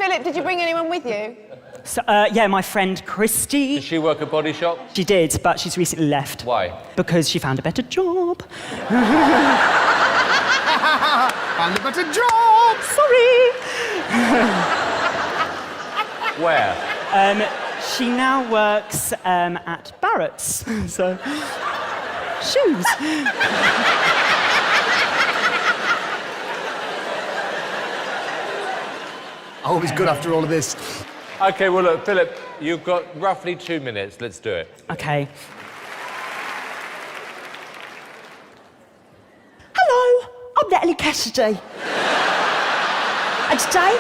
Philip, did you bring anyone with you? So, yeah, my friend Christy. Does she work at Body Shop? She did, but she's recently left. Why? Because she found a better job. Found a better job! Sorry. Where? She now works at Barrett's. So, shoes. Always good after all of this. OK, well, look, Philip, you've got roughly 2 minutes. Let's do it. Okay. Hello, I'm Natalie Cassidy. And today,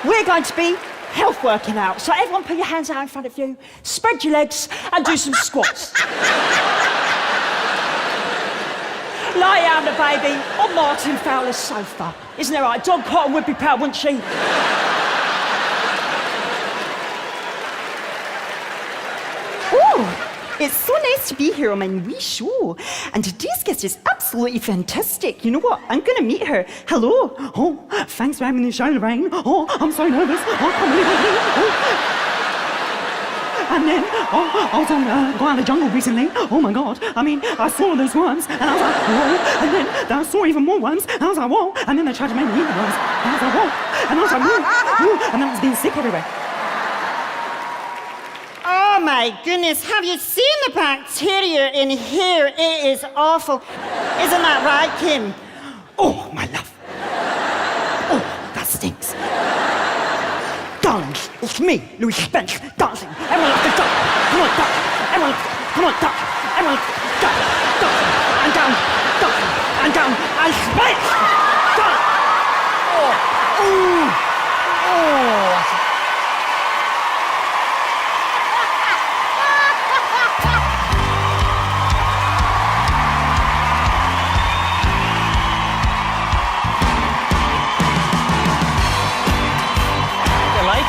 we're going to be health working out. So everyone put your hands out in front of you, spread your legs, and do some squats. Lie down, the baby, on Martin Fowler's sofa. Isn't that right? Dog Cotton would be proud, wouldn't she? Ooh, it's so nice to be here on my wee show. And today's guest is absolutely fantastic. You know what? I'm going to meet her. Hello. Oh, thanks for having the show, Lorraine. Oh, I'm so nervous. Oh, I can't believe it. Oh. And then, I was on Go Out of the Jungle recently. Oh my God. I mean, I saw those ones, and I was like, whoa. And then I saw even more ones, and I was like, whoa. And then they tried to make me eat the ones. And I was like, whoa. And I was like, whoa. And then I was being sick everywhere. Oh my goodness, have you seen the bacteria in here? It is awful. Isn't that right, Kim? Oh, my love. Oh, that stinks. Darlings, it's me, Louis Spence, dancing. Everyone up the duck. Come on, duck. Everyone, come on, duck. Everyone, duck, duck, and down, duck, and down, and Spence! Duck! Oh, ooh. Oh.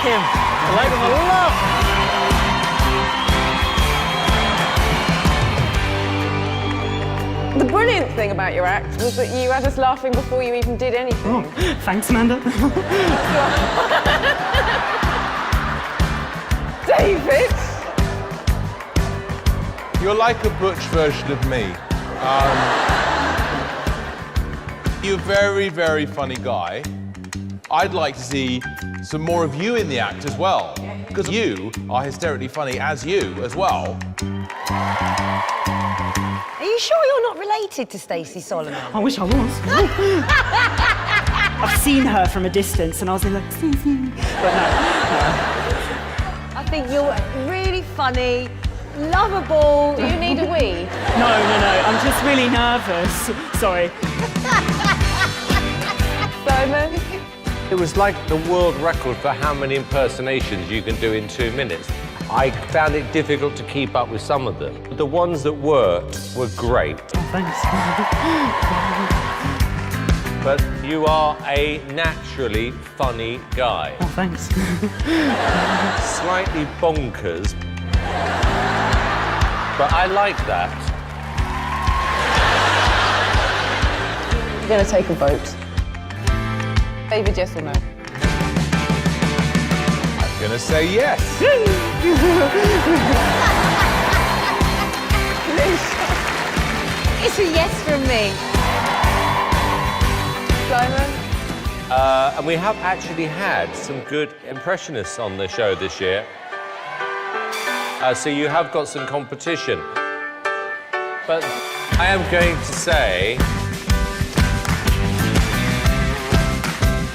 I like him a lot. The brilliant thing about your act was that you had us laughing before you even did anything. Oh, thanks, Amanda. David! You're like a butch version of me. You're a very, very funny guy. I'd like to see some more of you in the act as well, because you are hysterically funny as you as well. Are you sure you're not related to Stacey Solomon? I wish I was. I've seen her from a distance, and I was like, but no. I think you're really funny, lovable. Do you need a wee? No, I'm just really nervous. Sorry. Simon? It was like the world record for how many impersonations you can do in 2 minutes. I found it difficult to keep up with some of them. The ones that were great. Oh, thanks. But you are a naturally funny guy. Oh, thanks. Slightly bonkers. But I like that. You're going to take a vote. David, yes or no? I'm gonna say yes. It's a yes from me. Simon? And we have actually had some good impressionists on the show this year. So you have got some competition. But I am going to say...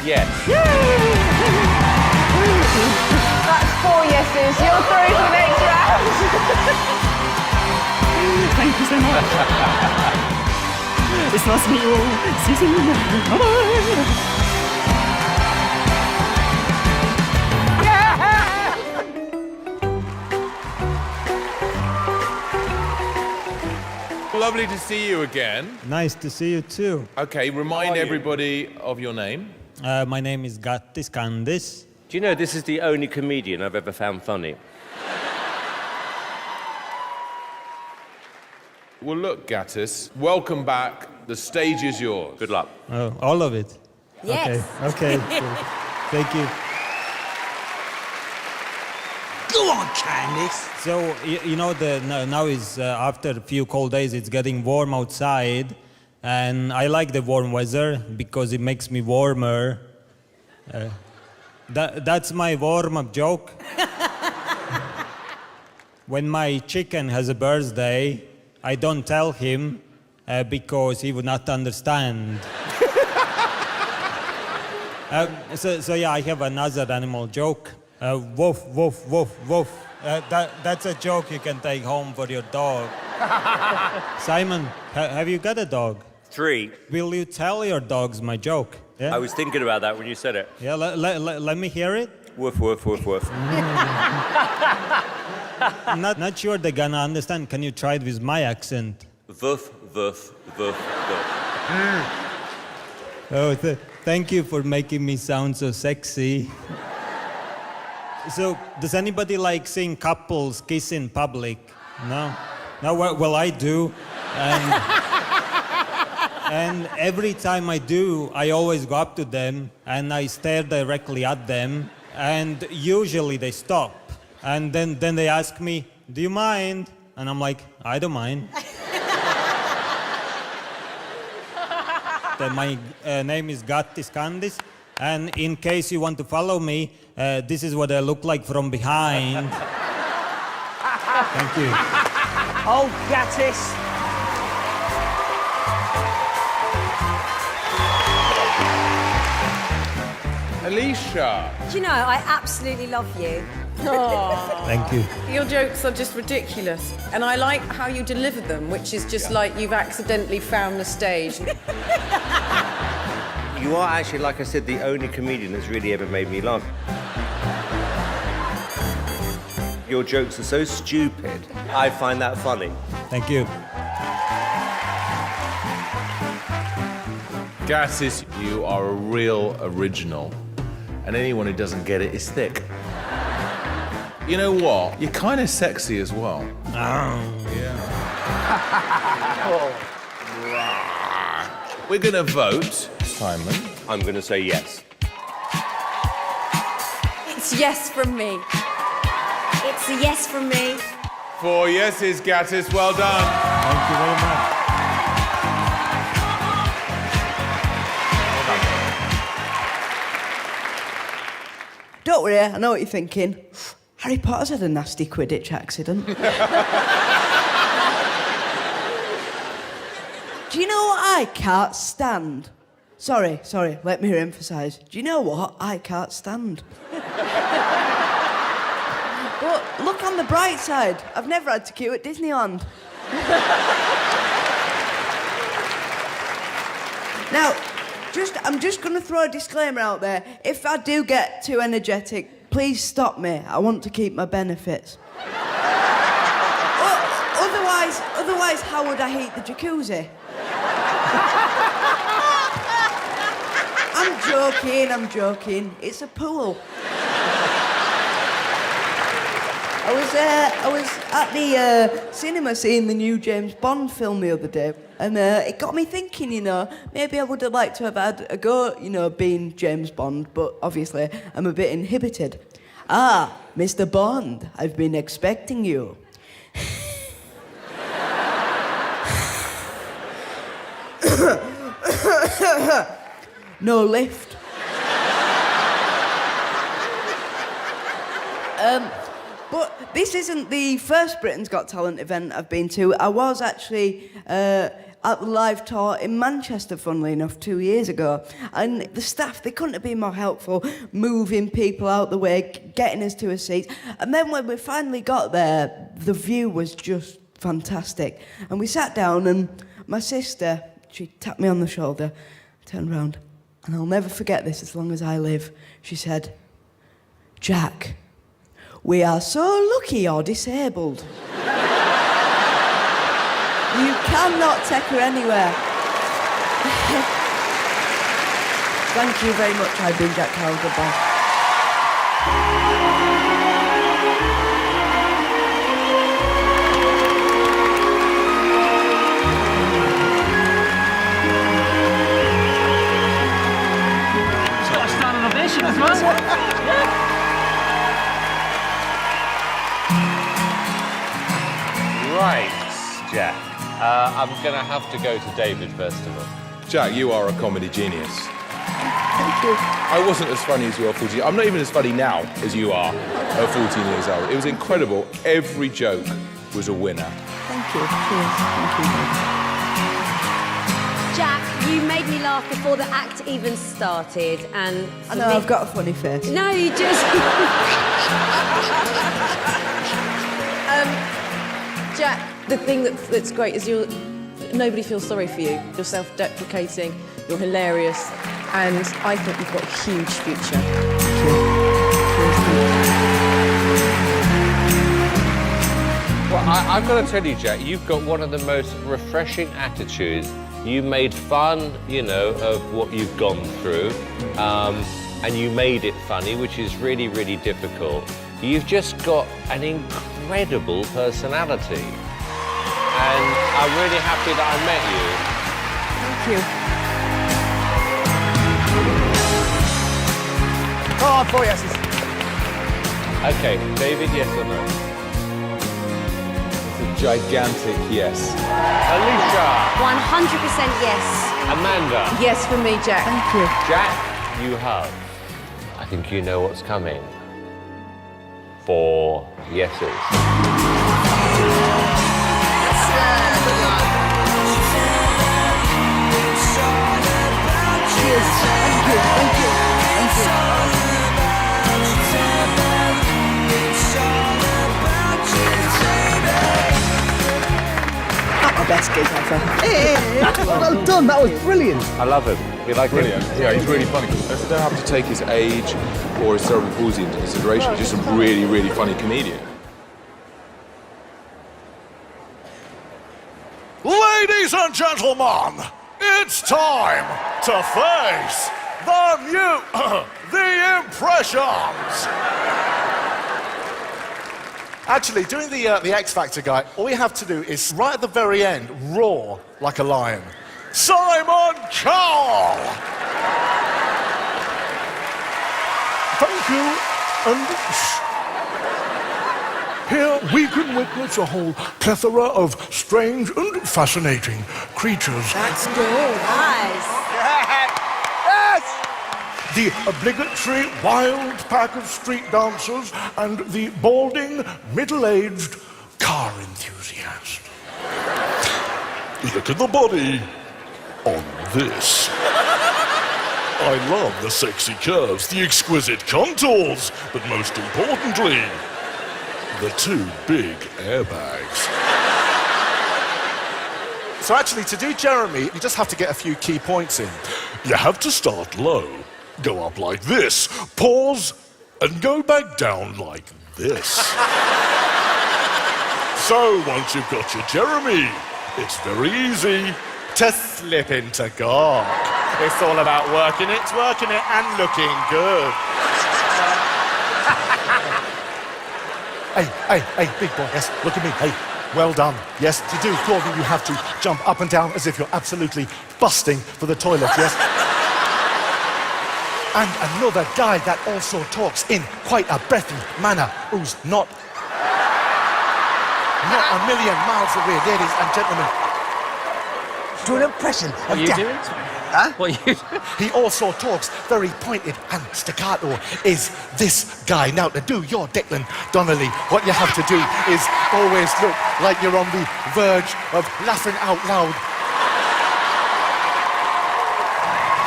yes. That's 4 yeses. You're through to the next round. Thank you so much. It's nice to meet you all. See you soon. Bye-bye. Lovely to see you again. Nice to see you too. Okay, remind everybody of your name. My name is Gattis Kandis. Do you know this is the only comedian I've ever found funny? Well, look, Gattis, welcome back. The stage is yours. Good luck. Oh, all of it? Yes. Okay, cool. Thank you. Go on, Candice. So, you know, now is after a few cold days, it's getting warm outside. And I like the warm weather because it makes me warmer. That's my warm-up joke. When my chicken has a birthday, I don't tell him because he would not understand. So yeah, I have another animal joke. Woof, woof, woof, woof. That's a joke you can take home for your dog. Simon, have you got a dog? 3. Will you tell your dogs my joke? Yeah? I was thinking about that when you said it. Yeah, let me hear it. Woof, woof, woof, woof. Not sure they're gonna understand. Can you try it with my accent? Woof, woof, woof, woof. Oh, thank you for making me sound so sexy. So, does anybody like seeing couples kiss in public? No? No, well, I do. And every time I do, I always go up to them and I stare directly at them, and usually they stop. And then they ask me, do you mind? And I'm like, I don't mind. My name is Gattis Kandis, and in case you want to follow me, this is what I look like from behind. Thank you. Oh, Gattis. Alicia. Do you know, I absolutely love you. Thank you. Your jokes are just ridiculous. And I like how you deliver them, which is just like you've accidentally found the stage. You are actually, like I said, the only comedian that's really ever made me laugh. Your jokes are so stupid. I find that funny. Thank you. Gattis, you are a real original. And anyone who doesn't get it is thick. You know what? You're kind of sexy as well. We're gonna vote. Simon. I'm going to say yes. It's yes from me. It's a yes from me. 4 yeses, Gattis. Well done. Thank you very much. Don't worry, I know what you're thinking. Harry Potter's had a nasty Quidditch accident. Do you know what I can't stand? Sorry, let me emphasise. Do you know what I can't stand? But look on the bright side. I've never had to queue at Disneyland. Now, I'm just going to throw a disclaimer out there. If I do get too energetic, please stop me. I want to keep my benefits. Otherwise, how would I heat the jacuzzi? I'm joking. It's a pool. I was at the cinema seeing the new James Bond film the other day, and it got me thinking, maybe I would have liked to have had a go, being James Bond, but obviously I'm a bit inhibited. Ah, Mr. Bond, I've been expecting you. No lift. But this isn't the first Britain's Got Talent event I've been to. I was actually at the live tour in Manchester, funnily enough, 2 years ago. And the staff, they couldn't have been more helpful, moving people out the way, getting us to a seat. And then when we finally got there, the view was just fantastic. And we sat down, and my sister, she tapped me on the shoulder, turned round, and I'll never forget this as long as I live. She said, "Jack, we are so lucky you're disabled. You cannot take her anywhere." Thank you very much. I've been Jack Carroll. Goodbye. It's got a standing ovation as well. Right, Jack. I'm going to have to go to David first of all. Jack, you are a comedy genius. Thank you. I wasn't as funny as you are 14. I'm not even as funny now as you are at 14 years old. It was incredible. Every joke was a winner. Thank you. Cheers. Thank you. Jack, you made me laugh before the act even started, and I know I've got a funny face. No, you just. Jack, the thing that's great is nobody feels sorry for you. You're self-deprecating, you're hilarious, and I think you've got a huge future. Well, I've got to tell you, Jack, you've got one of the most refreshing attitudes. You made fun, you know, of what you've gone through, and you made it funny, which is really, really difficult. You've just got an incredible personality. And I'm really happy that I met you. Oh, Thank you. four yeses. Okay, David, yes or no? It's a gigantic yes. Alicia. 100% yes. Amanda. Yes for me, Jack. Thank you. Jack, you have. I think you know what's coming. 4 yeses. Not my best gig ever. Well done, that was brilliant. I love him. You like Brilliant. him? Yeah, he's really funny. I don't have to take his age or his cerebral palsy into consideration. He's just a really, really funny comedian. Ladies and gentlemen, it's time to face the impressions. Actually, doing the X Factor guy, all you have to do is right at the very end roar like a lion. Simon Cowell. Thank you, and here we can witness a whole plethora of strange and fascinating creatures. That's good. Nice. The obligatory wild pack of street dancers and the balding, middle-aged car enthusiast. Look at the body on this. I love the sexy curves, the exquisite contours, but most importantly, the 2 big airbags. So actually, to do Jeremy, you just have to get a few key points in. You have to start low, go up like this, pause, and go back down like this. So once you've got your Jeremy, it's very easy to slip into Garg. It's all about working it, and looking good. Hey, big boy, yes, look at me, hey. Well done. Yes, to do clothing, you have to jump up and down as if you're absolutely busting for the toilet, yes? And another guy that also talks in quite a breathy manner, who's not a million miles away, ladies and gentlemen. Do an impression of You Jack. do it? Huh? What you do? He also talks very pointed and staccato, is this guy. Now, to do your Declan Donnelly, what you have to do is always look like you're on the verge of laughing out loud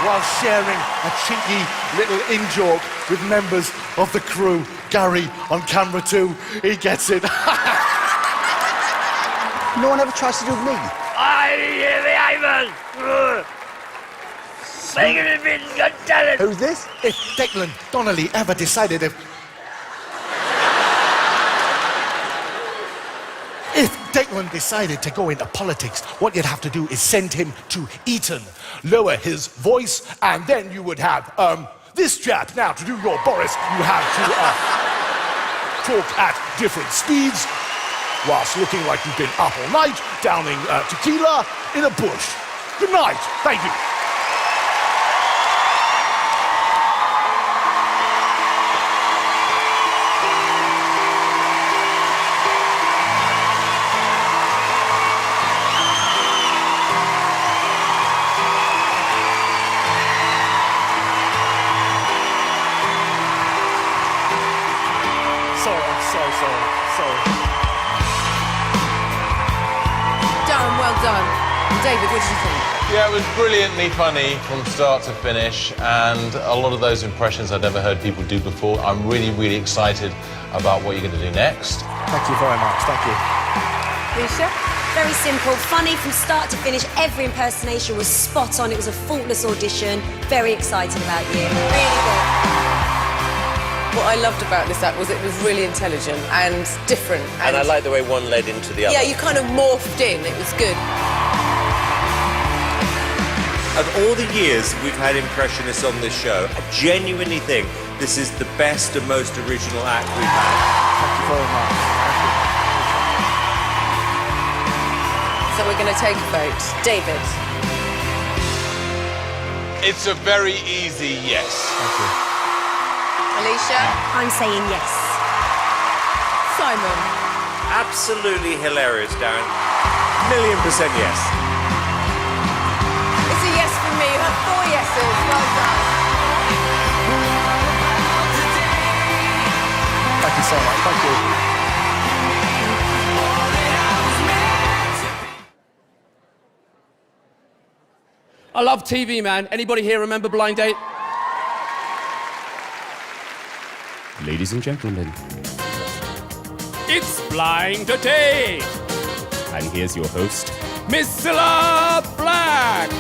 while sharing a cheeky little in-joke with members of the crew. Gary on camera too, he gets it. No one ever tries to do me. Who's this? If Declan Donnelly ever decided If Declan decided to go into politics, what you'd have to do is send him to Eton, lower his voice, and then you would have this chap. Now, to do your Boris, you have to talk at different speeds whilst looking like you've been up all night, downing tequila in a bush. Good night. Thank you. sorry. Darren, well done. David, what did you think? Yeah, it was brilliantly funny from start to finish, and a lot of those impressions I'd never heard people do before. I'm really, really excited about what you're going to do next. Thank you very much. Thank you. Alicia? Very simple, funny from start to finish. Every impersonation was spot on. It was a faultless audition. Very excited about you. Really good. What I loved about this act was it was really intelligent and different. And I like the way one led into the other. Yeah, you kind of morphed in. It was good. Of all the years we've had impressionists on this show, I genuinely think this is the best and most original act we've had. Thank you very much. So we're going to take a vote. David? It's a very easy yes. Thank you. Alicia? I'm saying yes. Simon? Absolutely hilarious, Darren. 1,000,000% yes. It's a yes from me. You have 4 yeses. Well done. Thank you so much. Thank you. I love TV, man. Anybody here remember Blind Date? Ladies and gentlemen, it's Blind Date! And here's your host, Miss Cilla Black!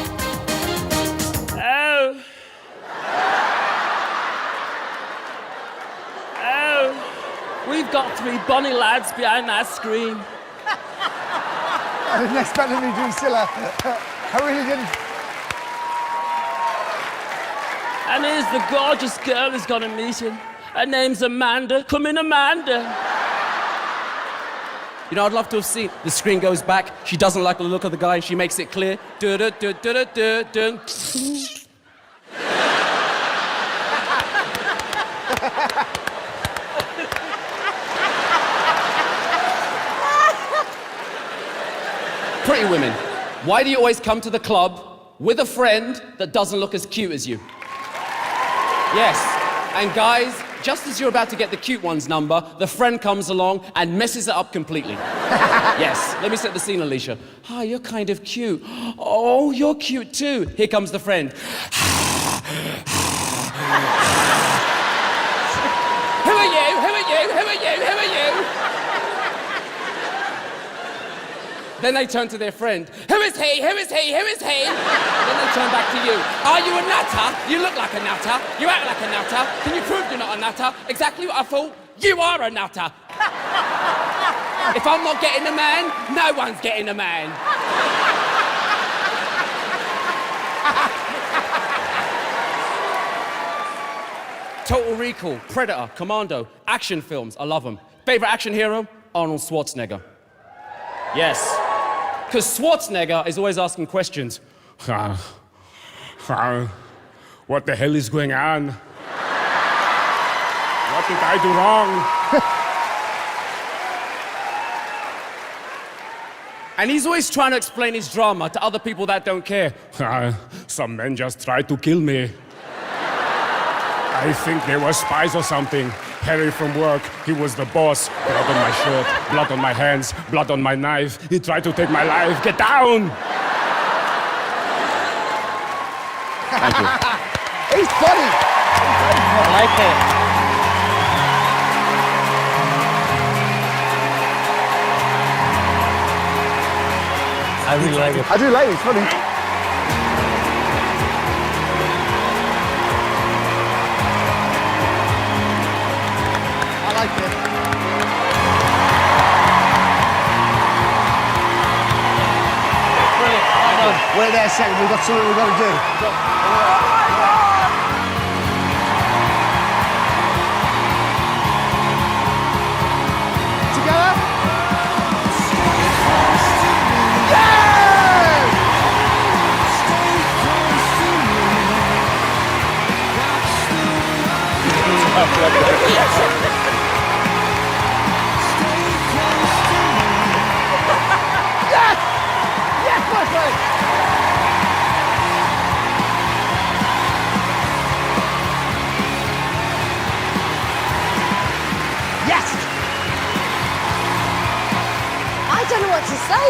Oh. Oh. We've got 3 bonny lads behind that screen. I didn't expect them to do Scylla. I really didn't. And here's the gorgeous girl who's gonna meet him. Her name's Amanda. Come in, Amanda. You know, I'd love to have seen. The screen goes back. She doesn't like the look of the guy, and she makes it clear. Du-du-du-du-du-du. Pretty women, why do you always come to the club with a friend that doesn't look as cute as you? Yes, and guys, just as you're about to get the cute one's number, the friend comes along and messes it up completely. Yes, let me set the scene, Alicia. Hi, you're kind of cute. Oh, you're cute too. Here comes the friend. Who are you? Who are you? Who are you? Who are you? Then they turn to their friend. Who is he? Who is he? Who is he? Then they turn back to you. Are you a nutter? You look like a nutter. You act like a nutter. Can you prove you're not a nutter? Exactly what I thought. You are a nutter. If I'm not getting a man, no one's getting a man. Total Recall, Predator, Commando, action films, I love them. Favorite action hero? Arnold Schwarzenegger. Yes. Because Schwarzenegger is always asking questions. What the hell is going on? What did I do wrong? And he's always trying to explain his drama to other people that don't care. Some men just tried to kill me. I think they were spies or something. Harry from work, he was the boss. Blood on my shirt, blood on my hands, blood on my knife. He tried to take my life. Get down! Thank you. He's funny. I like it. I really like it. I do like it. It's funny. I like it. Brilliant. Well done. Wait there a second. We've got something we've got to do. Together. Yes! Yes, my friend! Yes!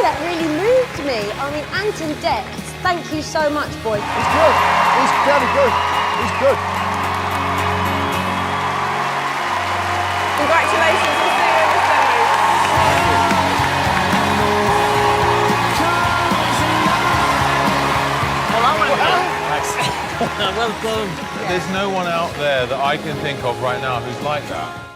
that really moved me. I mean, Anton Dex, thank you so much, boy. He's good. He's very good. He's good. Congratulations, we'll see you in the semis. There's no one out there that I can think of right now who's like that.